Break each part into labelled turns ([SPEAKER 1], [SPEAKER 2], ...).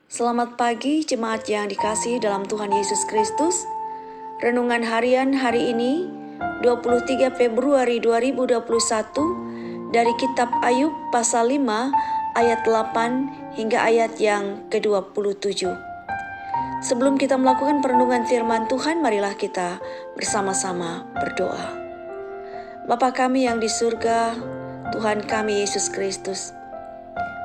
[SPEAKER 1] Selamat pagi jemaat yang dikasihi dalam Tuhan Yesus Kristus. Renungan harian hari ini 23 Februari 2021 dari kitab Ayub pasal 5 ayat 8 hingga ayat yang ke-27. Sebelum kita melakukan perenungan firman Tuhan, marilah kita bersama-sama berdoa. Bapa kami yang di surga, Tuhan kami Yesus Kristus,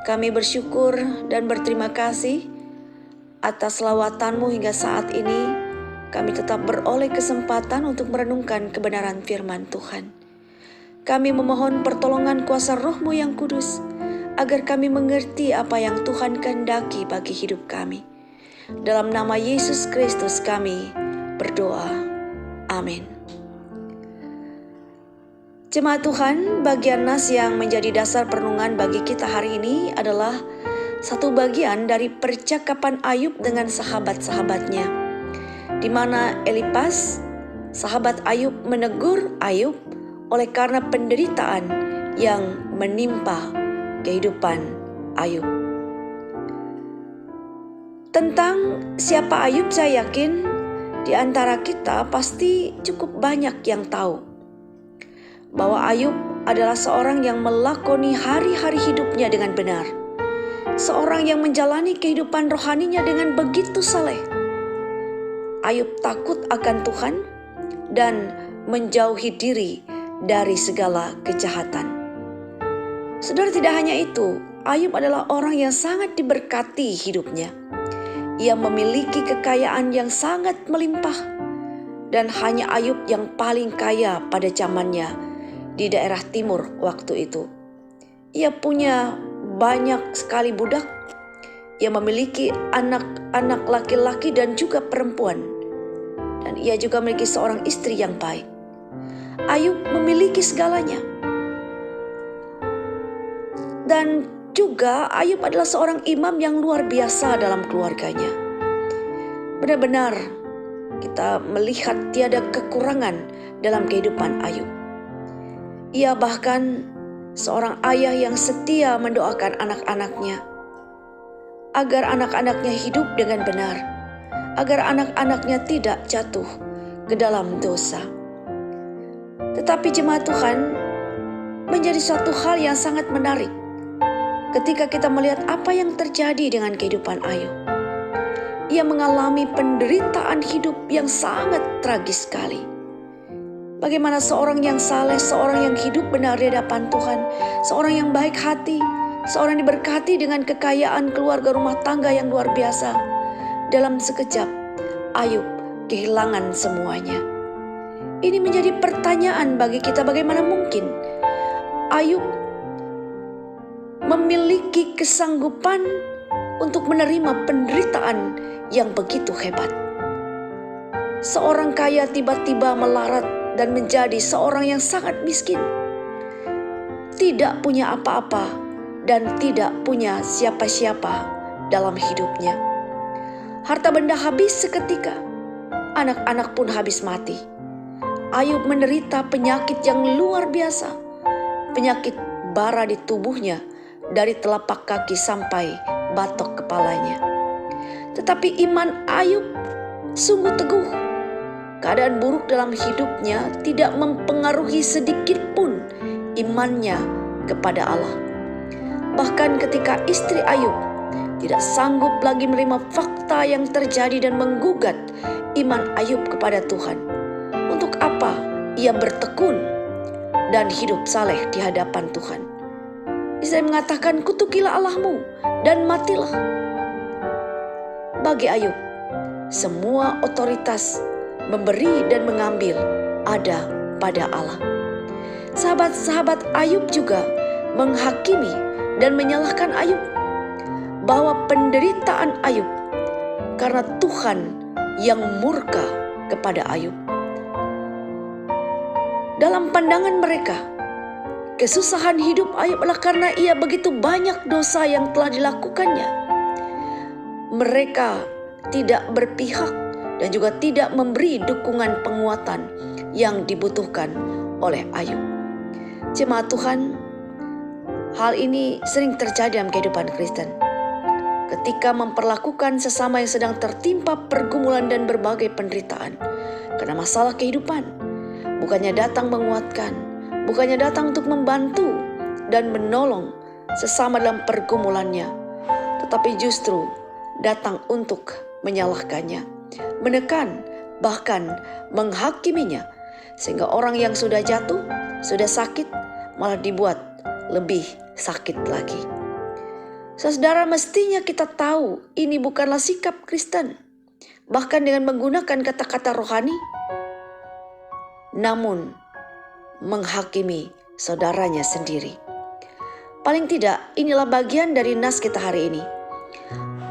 [SPEAKER 1] kami bersyukur dan berterima kasih atas lawatan-Mu hingga saat ini. Kami tetap beroleh kesempatan untuk merenungkan kebenaran firman Tuhan. Kami memohon pertolongan kuasa Roh-Mu yang kudus, agar kami mengerti apa yang Tuhan kehendaki bagi hidup kami. Dalam nama Yesus Kristus kami berdoa. Amin. Jemaat Tuhan, bagian nas yang menjadi dasar perenungan bagi kita hari ini adalah satu bagian dari percakapan Ayub dengan sahabat-sahabatnya, di mana Elifas, sahabat Ayub, menegur Ayub oleh karena penderitaan yang menimpa kehidupan Ayub. Tentang siapa Ayub, saya yakin di antara kita pasti cukup banyak yang tahu bahwa Ayub adalah seorang yang melakoni hari-hari hidupnya dengan benar. Seorang yang menjalani kehidupan rohaninya dengan begitu saleh. Ayub takut akan Tuhan dan menjauhi diri dari segala kejahatan. Saudara, tidak hanya itu, Ayub adalah orang yang sangat diberkati hidupnya. Ia memiliki kekayaan yang sangat melimpah, dan hanya Ayub yang paling kaya pada zamannya di daerah timur waktu itu. Ia punya banyak sekali budak. Ia memiliki anak-anak laki-laki dan juga perempuan. Dan ia juga memiliki seorang istri yang baik. Ayub memiliki segalanya. Dan juga Ayub adalah seorang imam yang luar biasa dalam keluarganya. Benar-benar kita melihat tiada kekurangan dalam kehidupan Ayub. Ia bahkan seorang ayah yang setia mendoakan anak-anaknya agar anak-anaknya hidup dengan benar, agar anak-anaknya tidak jatuh ke dalam dosa. Tetapi jemaat Tuhan, menjadi suatu hal yang sangat menarik ketika kita melihat apa yang terjadi dengan kehidupan Ayub. Ia mengalami penderitaan hidup yang sangat tragis sekali. Bagaimana seorang yang saleh, seorang yang hidup benar di hadapan Tuhan, seorang yang baik hati, seorang yang diberkati dengan kekayaan keluarga rumah tangga yang luar biasa. Dalam sekejap, Ayub kehilangan semuanya. Ini menjadi pertanyaan bagi kita, bagaimana mungkin Ayub memiliki kesanggupan untuk menerima penderitaan yang begitu hebat. Seorang kaya tiba-tiba melarat dan menjadi seorang yang sangat miskin, tidak punya apa-apa dan tidak punya siapa-siapa dalam hidupnya. Harta benda habis seketika, anak-anak pun habis mati. Ayub menderita penyakit yang luar biasa, penyakit bara di tubuhnya dari telapak kaki sampai batok kepalanya. Tetapi iman Ayub sungguh teguh. Keadaan buruk dalam hidupnya tidak mempengaruhi sedikit pun imannya kepada Allah. Bahkan ketika istri Ayub tidak sanggup lagi menerima fakta yang terjadi dan menggugat iman Ayub kepada Tuhan, untuk apa ia bertekun dan hidup saleh di hadapan Tuhan? Istri mengatakan, kutukilah Allahmu dan matilah. Bagi Ayub, semua otoritas memberi dan mengambil ada pada Allah. Sahabat-sahabat Ayub juga menghakimi dan menyalahkan Ayub bahwa penderitaan Ayub karena Tuhan yang murka kepada Ayub. Dalam pandangan mereka, kesusahan hidup Ayub adalah karena ia begitu banyak dosa yang telah dilakukannya. Mereka tidak berpihak dan juga tidak memberi dukungan penguatan yang dibutuhkan oleh Ayub. Jemaat Tuhan, hal ini sering terjadi dalam kehidupan Kristen. ketika memperlakukan sesama yang sedang tertimpa pergumulan dan berbagai penderitaan karena masalah kehidupan. Bukannya datang menguatkan, bukannya datang untuk membantu dan menolong sesama dalam pergumulannya, tetapi justru datang untuk menyalahkannya, menekan, bahkan menghakiminya, sehingga orang yang sudah jatuh, sudah sakit, malah dibuat lebih sakit lagi. Saudara, mestinya kita tahu ini bukanlah sikap Kristen, bahkan dengan menggunakan kata-kata rohani, namun menghakimi saudaranya sendiri. Paling tidak, inilah bagian dari nas kita hari ini.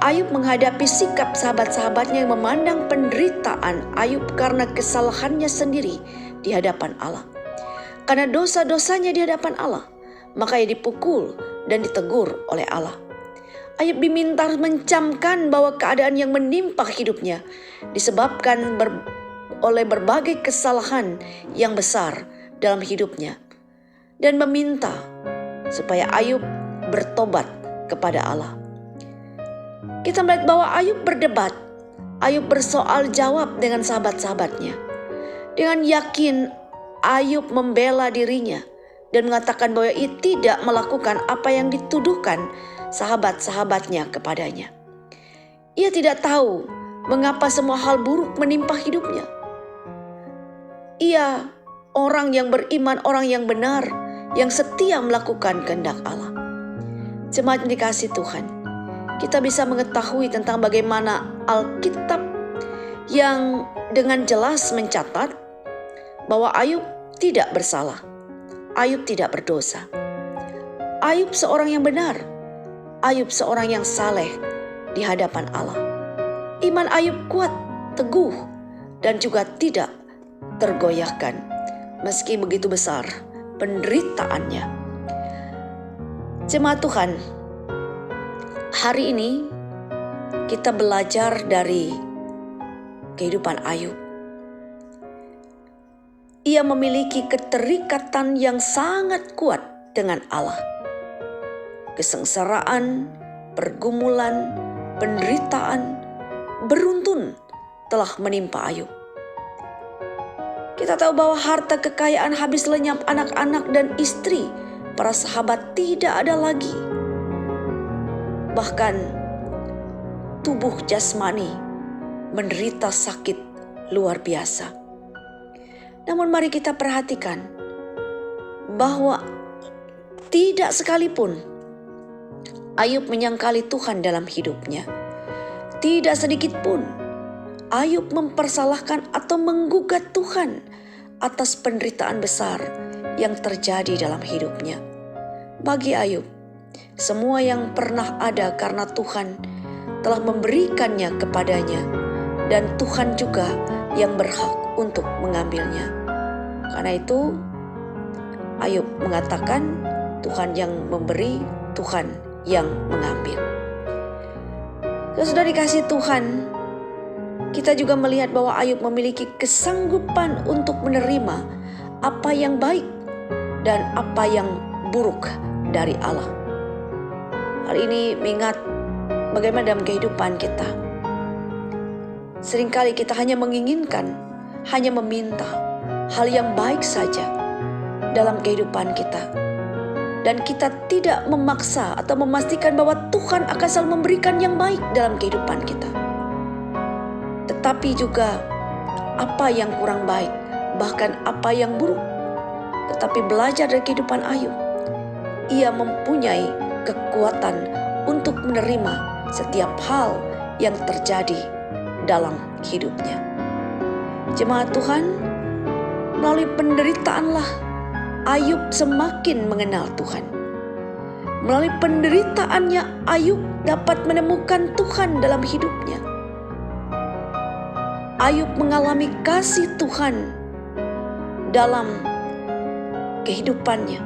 [SPEAKER 1] Ayub menghadapi sikap sahabat-sahabatnya yang memandang penderitaan Ayub karena kesalahannya sendiri di hadapan Allah. Karena dosa-dosanya di hadapan Allah, maka ia dipukul dan ditegur oleh Allah. Ayub diminta mencamkan bahwa keadaan yang menimpa hidupnya disebabkan oleh berbagai kesalahan yang besar dalam hidupnya, dan meminta supaya Ayub bertobat kepada Allah. Kita melihat bahwa Ayub berdebat, Ayub bersoal jawab dengan sahabat-sahabatnya. Dengan yakin Ayub membela dirinya dan mengatakan bahwa ia tidak melakukan apa yang dituduhkan sahabat-sahabatnya kepadanya. Ia tidak tahu mengapa semua hal buruk menimpa hidupnya. Ia orang yang beriman, orang yang benar, yang setia melakukan kehendak Allah. Jemaat yang dikasihi Tuhan, kita bisa mengetahui tentang bagaimana Alkitab yang dengan jelas mencatat bahwa Ayub tidak bersalah. Ayub tidak berdosa. Ayub seorang yang benar. Ayub seorang yang saleh di hadapan Allah. Iman Ayub kuat, teguh, dan juga tidak tergoyahkan meski begitu besar penderitaannya. Jemaat Tuhan, hari ini kita belajar dari kehidupan Ayub. Ia memiliki keterikatan yang sangat kuat dengan Allah. Kesengsaraan, pergumulan, penderitaan beruntun telah menimpa Ayub. Kita tahu bahwa harta kekayaan habis lenyap, anak-anak dan istri para sahabat tidak ada lagi. Bahkan tubuh jasmani menderita sakit luar biasa. Namun mari kita perhatikan bahwa tidak sekalipun Ayub menyangkali Tuhan dalam hidupnya. Tidak sedikit pun Ayub mempersalahkan atau menggugat Tuhan atas penderitaan besar yang terjadi dalam hidupnya. Bagi Ayub, semua yang pernah ada karena Tuhan telah memberikannya kepadanya, dan Tuhan juga yang berhak untuk mengambilnya. Karena itu Ayub mengatakan, Tuhan yang memberi, Tuhan yang mengambil. Saudara dikasihi Tuhan, kita juga melihat bahwa Ayub memiliki kesanggupan untuk menerima apa yang baik dan apa yang buruk dari Allah. Hal ini mengingat bagaimana dalam kehidupan kita, seringkali kita hanya menginginkan, hanya meminta hal yang baik saja dalam kehidupan kita. Dan kita tidak memaksa atau memastikan bahwa Tuhan akan selalu memberikan yang baik dalam kehidupan kita. Tetapi juga apa yang kurang baik, bahkan apa yang buruk. Tetapi belajar dari kehidupan Ayub, ia mempunyai kekuatan untuk menerima setiap hal yang terjadi dalam hidupnya. Jemaat Tuhan, melalui penderitaanlah Ayub semakin mengenal Tuhan. Melalui penderitaannya Ayub dapat menemukan Tuhan dalam hidupnya. Ayub mengalami kasih Tuhan dalam kehidupannya.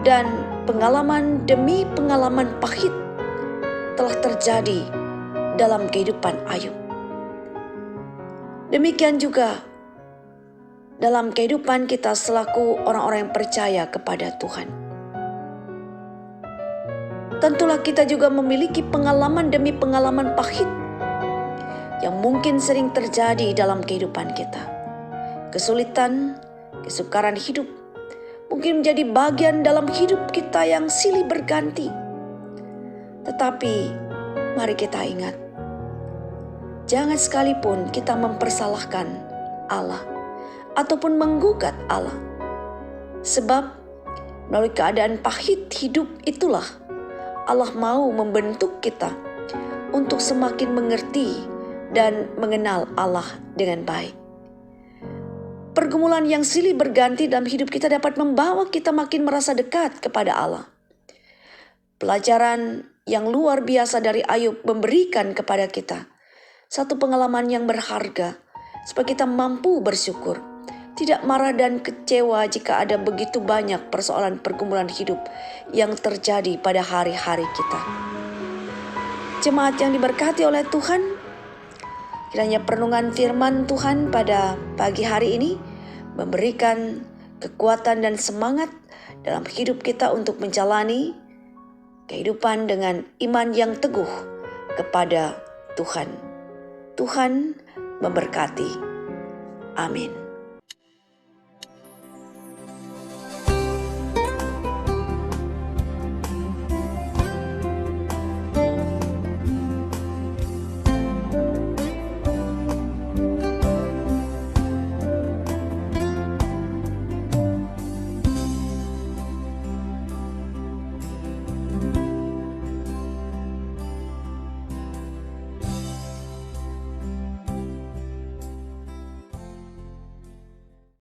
[SPEAKER 1] Dan pengalaman demi pengalaman pahit telah terjadi dalam kehidupan Ayub. Demikian juga dalam kehidupan kita selaku orang-orang yang percaya kepada Tuhan. tentulah kita juga memiliki pengalaman demi pengalaman pahit yang mungkin sering terjadi dalam kehidupan kita. Kesulitan, kesukaran hidup mungkin menjadi bagian dalam hidup kita yang silih berganti. Tetapi mari kita ingat, jangan sekalipun kita mempersalahkan Allah ataupun menggugat Allah. Sebab melalui keadaan pahit hidup itulah Allah mau membentuk kita untuk semakin mengerti dan mengenal Allah dengan baik. Pergumulan yang silih berganti dalam hidup kita dapat membawa kita makin merasa dekat kepada Allah. Pelajaran yang luar biasa dari Ayub memberikan kepada kita satu pengalaman yang berharga supaya kita mampu bersyukur, tidak marah dan kecewa jika ada begitu banyak persoalan pergumulan hidup yang terjadi pada hari-hari kita. Jemaat yang diberkati oleh Tuhan, kiranya perenungan firman Tuhan pada pagi hari ini memberikan kekuatan dan semangat dalam hidup kita untuk menjalani kehidupan dengan iman yang teguh kepada Tuhan. Tuhan memberkati. Amin.